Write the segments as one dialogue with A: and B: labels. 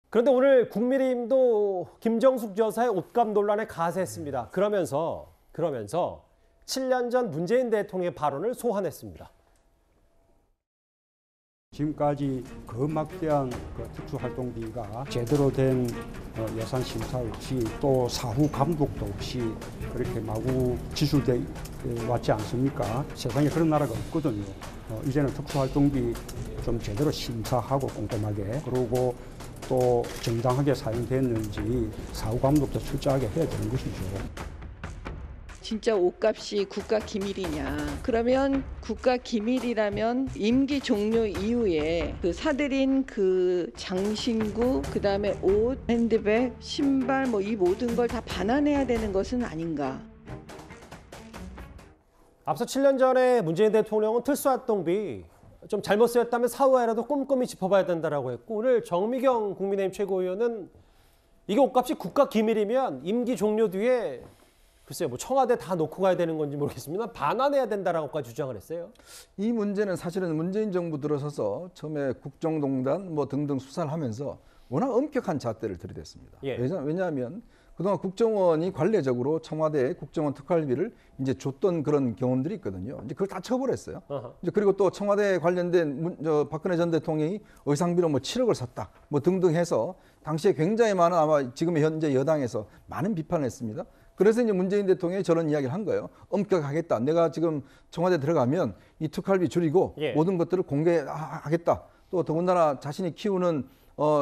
A: 그런데 오늘 국민의힘도 김정숙 여사의 옷값 논란에 가세했습니다. 그러면서 7년 전 문재인 대통령의 발언을 소환했습니다.
B: 지금까지 그 막대한 특수활동비가 제대로 된 예산 심사 없이 또 사후 감독도 없이 그렇게 마구 지출돼 왔지 않습니까? 세상에 그런 나라가 없거든요. 이제는 특수활동비 좀 제대로 심사하고 꼼꼼하게 그러고 또 정당하게 사용됐는지 사후 감독도 철저하게 해야 되는 것이죠.
C: 진짜 옷값이 국가 기밀이냐? 그러면 국가 기밀이라면 임기 종료 이후에 그 사들인 그 장신구, 그다음에 옷, 핸드백, 신발 뭐 이 모든 걸 다 반환해야 되는 것은 아닌가?
A: 앞서 7년 전에 문재인 대통령은 특수활동비 좀 잘못 쓰였다면 사후에라도 꼼꼼히 짚어봐야 된다라고 했고, 오늘 정미경 국민의힘 최고위원은 이게 옷값이 국가 기밀이면 임기 종료 뒤에 글쎄요, 뭐 청와대 다 놓고 가야 되는 건지 모르겠습니다. 반환해야 된다라고까지 주장을 했어요.
D: 이 문제는 사실은 문재인 정부 들어서서 처음에 국정농단 뭐 등등 수사를 하면서 워낙 엄격한 잣대를 들이댔습니다.
A: 예.
D: 왜냐하면 그동안 국정원이 관례적으로 청와대에 국정원 특활비를 이제 줬던 그런 경험들이 있거든요. 이제 그걸 다 처벌했어요. 이제 그리고 또 청와대에 관련된 박근혜 전 대통령이 의상비로 뭐 7억을 샀다, 뭐 등등 해서 당시에 굉장히 많은 아마 지금 현재 여당에서 많은 비판을 했습니다. 그래서 이제 문재인 대통령이 저런 이야기를 한 거예요. 엄격하겠다. 내가 지금 청와대 들어가면 이 특활비 줄이고 모든 것들을 공개하겠다. 또 더군다나 자신이 키우는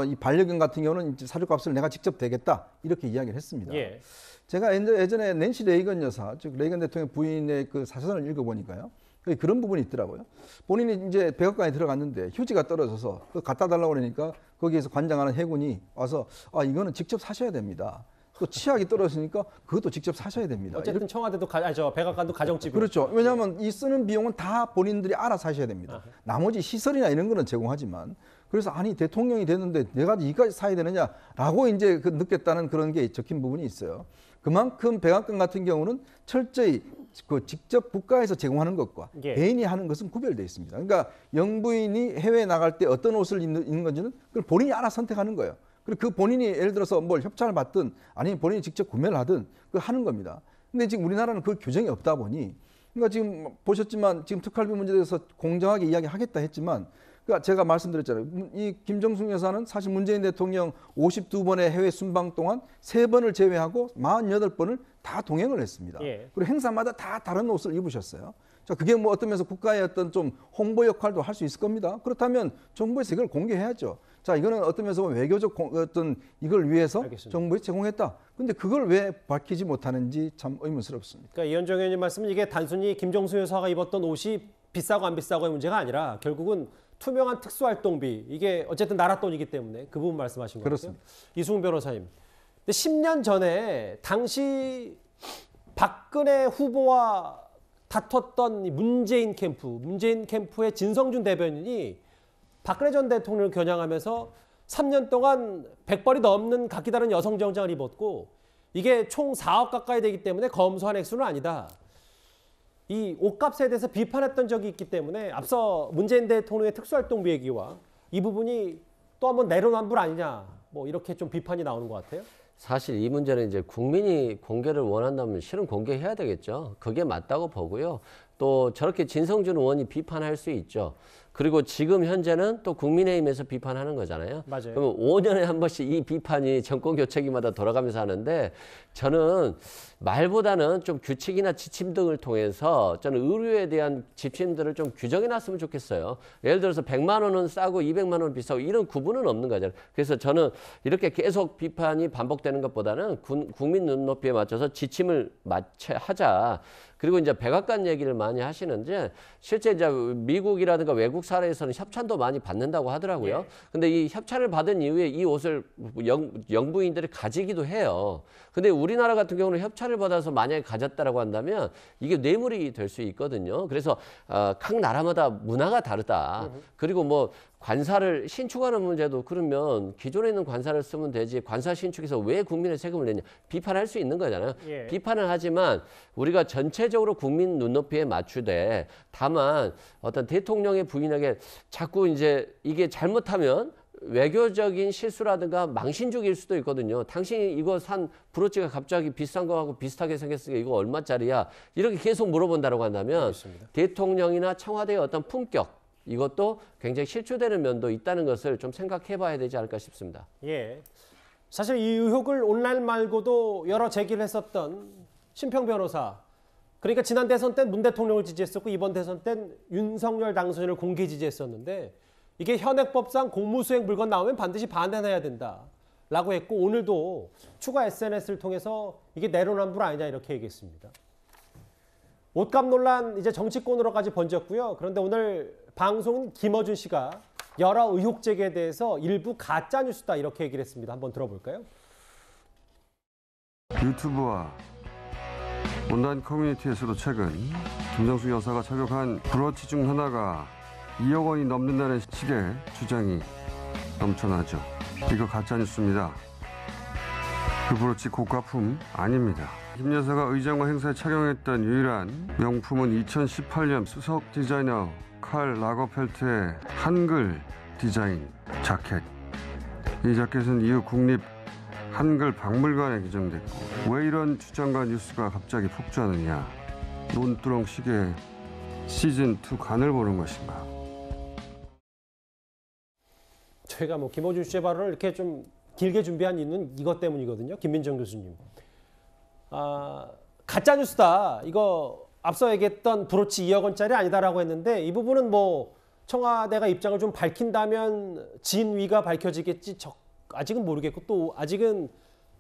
D: 이 반려견 같은 경우는 이제 사료값을 내가 직접 대겠다. 이렇게 이야기를 했습니다.
A: 예.
D: 제가 예전에 낸시 레이건 여사, 즉 레이건 대통령 부인의 그 사서전을 읽어보니까요. 그런 부분이 있더라고요. 본인이 이제 백악관에 들어갔는데 휴지가 떨어져서 갖다 달라고 그러니까 거기에서 관장하는 해군이 와서 이거는 직접 사셔야 됩니다. 또 치약이 떨어지니까 그것도 직접 사셔야 됩니다.
A: 어쨌든 청와대도 백악관도 가정집이고.
D: 그렇죠. 왜냐하면 이 쓰는 비용은 다 본인들이 알아서 하셔야 됩니다. 나머지 시설이나 이런 거는 제공하지만, 그래서 아니 대통령이 됐는데 내가 이까지 사야 되느냐라고 이제 느꼈다는 그런 게 적힌 부분이 있어요. 그만큼 백악관 같은 경우는 철저히 그 직접 국가에서 제공하는 것과 개인이 하는 것은 구별되어 있습니다. 그러니까 영부인이 해외에 나갈 때 어떤 옷을 입는 건지는 그걸 본인이 알아서 선택하는 거예요. 그리고 그 본인이 예를 들어서 뭘 협찬을 받든 아니면 본인이 직접 구매를 하든 그걸 하는 겁니다. 근데 지금 우리나라는 그 규정이 없다 보니, 그러니까 지금 보셨지만 지금 특활비 문제에 대해서 공정하게 이야기하겠다 했지만, 그러니까 제가 말씀드렸잖아요. 이 김정숙 여사는 사실 문재인 대통령 52번의 해외 순방 동안 3번을 제외하고 48번을 다 동행을 했습니다. 그리고 행사마다 다 다른 옷을 입으셨어요. 자, 그게 뭐 어떤 면에서 국가의 어떤 좀 홍보 역할도 할 수 있을 겁니다. 그렇다면 정부에서 이걸 공개해야죠. 자, 이거는 어떤 면에서 외교적 어떤 이걸 위해서 정부에 제공했다. 근데 그걸 왜 밝히지 못하는지 참 의문스럽습니다.
A: 그러니까 이현정 의원님 말씀은 이게 단순히 김정숙 여사가 입었던 옷이 비싸고 안 비싸고의 문제가 아니라 결국은 투명한 특수활동비, 이게 어쨌든 나라 돈이기 때문에 그 부분 말씀하신 거죠.
D: 그렇습니다.
A: 이승훈 변호사님. 근데 10년 전에 당시 박근혜 후보와 다퉜던 문재인 캠프의 진성준 대변인이 박근혜 전 대통령을 겨냥하면서 3년 동안 100벌이 넘는 각기 다른 여성 정장을 입었고, 이게 총 4억 가까이 되기 때문에 검소한 액수는 아니다. 이 옷값에 대해서 비판했던 적이 있기 때문에 앞서 문재인 대통령의 특수활동비 얘기와 이 부분이 또 한번 내로남불 아니냐, 뭐 이렇게 좀 비판이 나오는 것 같아요.
E: 사실 이 문제는 이제 국민이 공개를 원한다면 실은 공개해야 되겠죠. 그게 맞다고 보고요. 또 저렇게 진성준 의원이 비판할 수 있죠. 그리고 지금 현재는 또 국민의힘에서 비판하는 거잖아요.
A: 맞아요.
E: 그러면 5년에 한 번씩 이 비판이 정권 교체기마다 돌아가면서 하는데, 저는 말보다는 좀 규칙이나 지침 등을 통해서 저는 의료에 대한 지침들을 좀 규정해 놨으면 좋겠어요. 예를 들어서 100만 원은 싸고 200만 원은 비싸고 이런 구분은 없는 거잖아요. 그래서 저는 이렇게 계속 비판이 반복되는 것보다는 국민 눈높이에 맞춰서 지침을 하자. 그리고 이제 백악관 얘기를 많이 하시는데, 실제 이제 미국이라든가 외국 사례에서는 협찬도 많이 받는다고 하더라고요. 근데 이 협찬을 받은 이후에 이 옷을 영부인들이 가지기도 해요. 근데 우리나라 같은 경우는 협찬을 받아서 만약에 가졌다라고 한다면 이게 뇌물이 될 수 있거든요. 그래서 각 나라마다 문화가 다르다. 그리고 뭐 관사를 신축하는 문제도 그러면 기존에 있는 관사를 쓰면 되지, 관사 신축해서 왜 국민의 세금을 내냐, 비판할 수 있는 거잖아요. 비판을 하지만 우리가 전체적으로 국민 눈높이에 맞추되, 다만 어떤 대통령의 부인에게 자꾸 이제 이게 잘못하면 외교적인 실수라든가 망신주기일 수도 있거든요. 당신이 이거 산 브로치가 갑자기 비싼 거하고 비슷하게 생겼으니까 이거 얼마짜리야? 이렇게 계속 물어본다고 한다면
A: 알겠습니다.
E: 대통령이나 청와대의 어떤 품격 이것도 굉장히 실추되는 면도 있다는 것을 좀 생각해 봐야 되지 않을까 싶습니다.
A: 예. 사실 이 의혹을 온라인 말고도 여러 제기를 했었던 심평 변호사. 그러니까 지난 대선 때 문 대통령을 지지했었고 이번 대선 땐 윤석열 당선인을 공개 지지했었는데 이게 현행법상 공무수행 물건 나오면 반드시 반대해야 된다라고 했고 오늘도 추가 SNS를 통해서 이게 내로남불 아니냐 이렇게 얘기했습니다. 옷값 논란 이제 정치권으로까지 번졌고요. 그런데 오늘 방송인 김어준 씨가 여러 의혹 제기에 대해서 일부 가짜 뉴스다 이렇게 얘기를 했습니다. 한번 들어볼까요?
F: 유튜브와 온라인 커뮤니티에서도 최근 김정숙 여사가 착용한 브로치 중 하나가 2억 원이 넘는다는 식의 주장이 넘쳐나죠. 이거 가짜뉴스입니다. 그 브로치 고가품 아닙니다. 김 여사가 의장과 행사에 착용했던 유일한 명품은 2018년 수석 디자이너 칼 라거펠트의 한글 디자인 자켓. 이 자켓은 이후 국립 한글 박물관에 기증됐고 왜 이런 주장과 뉴스가 갑자기 폭주하느냐. 논두렁 시계 시즌2 간을 보는 것인가.
A: 제가 뭐 김어준 씨의 발언을 이렇게 좀 길게 준비한 이유는 이것 때문이거든요. 김민정 교수님. 가짜 뉴스다. 이거 앞서 얘기했던 브로치 2억 원짜리 아니다라고 했는데 이 부분은 뭐 청와대가 입장을 좀 밝힌다면 진위가 밝혀지겠지. 아직은 모르겠고 또 아직은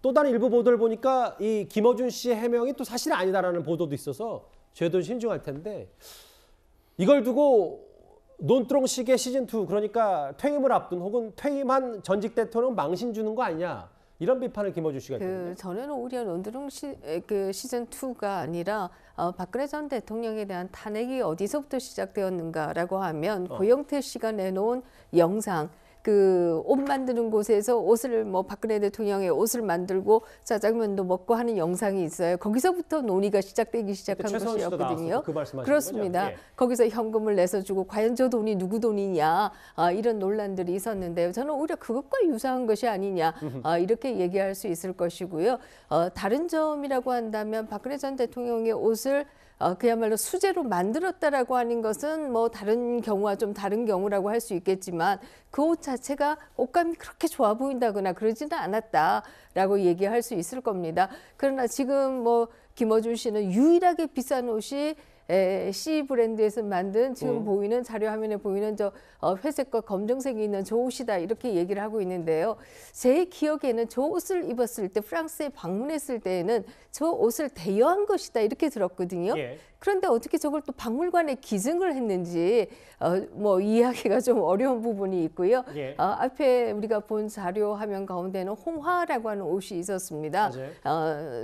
A: 또 다른 일부 보도를 보니까 이 김어준 씨의 해명이 또 사실이 아니다라는 보도도 있어서 저희도 신중할 텐데 이걸 두고 논두렁 시계 시즌2 그러니까 퇴임을 앞둔 혹은 퇴임한 전직 대통령 망신 주는 거 아니냐 이런 비판을 김어준 씨가 했거든요.
G: 저는 오히려 논두렁 시즌2가 아니라 박근혜 전 대통령에 대한 탄핵이 어디서부터 시작되었는가라고 하면 고영태 씨가 내놓은 영상 그 옷 만드는 곳에서 옷을 뭐 박근혜 대통령의 옷을 만들고 짜장면도 먹고 하는 영상이 있어요. 거기서부터 논의가 시작되기 시작한 것이었거든요.
A: 그
G: 그렇습니다.
A: 예.
G: 거기서 현금을 내서 주고 과연 저 돈이 누구 돈이냐 이런 논란들이 있었는데요. 저는 오히려 그것과 유사한 것이 아니냐 이렇게 얘기할 수 있을 것이고요. 다른 점이라고 한다면 박근혜 전 대통령의 옷을 그야말로 수제로 만들었다라고 하는 것은 뭐 다른 경우와 좀 다른 경우라고 할 수 있겠지만 그 옷 자체가 옷감이 그렇게 좋아 보인다거나 그러지는 않았다라고 얘기할 수 있을 겁니다. 그러나 지금 뭐 김어준 씨는 유일하게 비싼 옷이 C 브랜드에서 만든 지금 보이는 자료 화면에 보이는 저 회색과 검정색이 있는 저 옷이다 이렇게 얘기를 하고 있는데요. 제 기억에는 저 옷을 입었을 때 프랑스에 방문했을 때에는 저 옷을 대여한 것이다 이렇게 들었거든요.
A: 예.
G: 그런데 어떻게 저걸 또 박물관에 기증을 했는지 뭐 이해하기가 좀 어려운 부분이 있고요.
A: 예.
G: 앞에 우리가 본 자료 화면 가운데는 홍화라고 하는 옷이 있었습니다.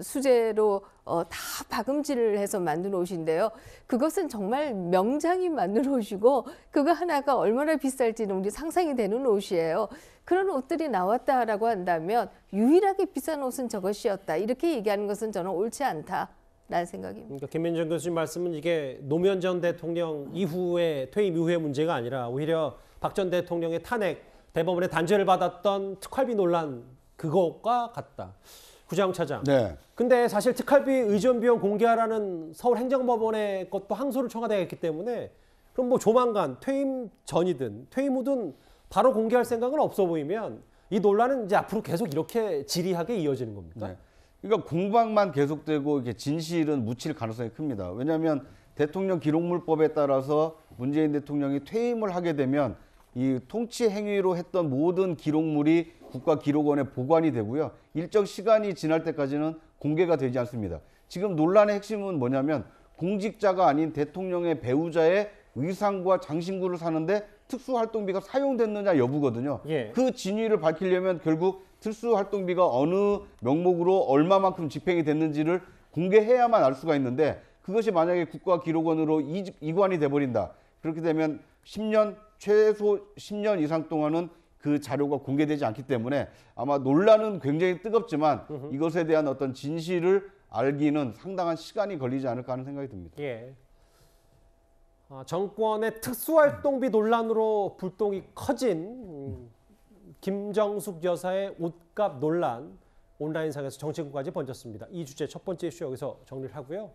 G: 수제로 다 박음질을 해서 만든 옷인데요. 그것은 정말 명장이 만든 옷이고 그거 하나가 얼마나 비쌀지는 우리 상상이 되는 옷이에요. 그런 옷들이 나왔다라고 한다면 유일하게 비싼 옷은 저것이었다. 이렇게 얘기하는 것은 저는 옳지 않다라는 생각입니다.
A: 그러니까 김민정 교수님 말씀은 이게 노무현 전 대통령 이후에 퇴임 이후의 문제가 아니라 오히려 박 전 대통령의 탄핵, 대법원의 단죄를 받았던 특활비 논란 그것과 같다. 구자영 차장.
H: 네.
A: 근데 사실 특활비 의존 비용 공개하라는 서울행정법원의 것도 항소를 청와대가 했기 때문에 그럼 뭐 조만간 퇴임 전이든 퇴임 후든 바로 공개할 생각은 없어 보이면 이 논란은 이제 앞으로 계속 이렇게 지리하게 이어지는 겁니까?
H: 네. 그러니까 공방만 계속되고 이렇게 진실은 묻힐 가능성이 큽니다. 왜냐하면 대통령 기록물법에 따라서 문재인 대통령이 퇴임을 하게 되면 이 통치 행위로 했던 모든 기록물이 국가기록원에 보관이 되고요. 일정 시간이 지날 때까지는 공개가 되지 않습니다. 지금 논란의 핵심은 뭐냐면 공직자가 아닌 대통령의 배우자의 의상과 장신구를 사는데 특수활동비가 사용됐느냐 여부거든요.
A: 예.
H: 그 진위를 밝히려면 결국 특수활동비가 어느 명목으로 얼마만큼 집행이 됐는지를 공개해야만 알 수가 있는데 그것이 만약에 국가기록원으로 이관이 돼버린다. 그렇게 되면 10년, 최소 10년 이상 동안은 그 자료가 공개되지 않기 때문에 아마 논란은 굉장히 뜨겁지만 이것에 대한 어떤 진실을 알기는 상당한 시간이 걸리지 않을까 하는 생각이 듭니다.
A: 예. 정권의 특수활동비 논란으로 불똥이 커진 김정숙 여사의 옷값 논란 온라인상에서 정치권까지 번졌습니다. 이 주제 첫 번째 이슈 여기서 정리를 하고요.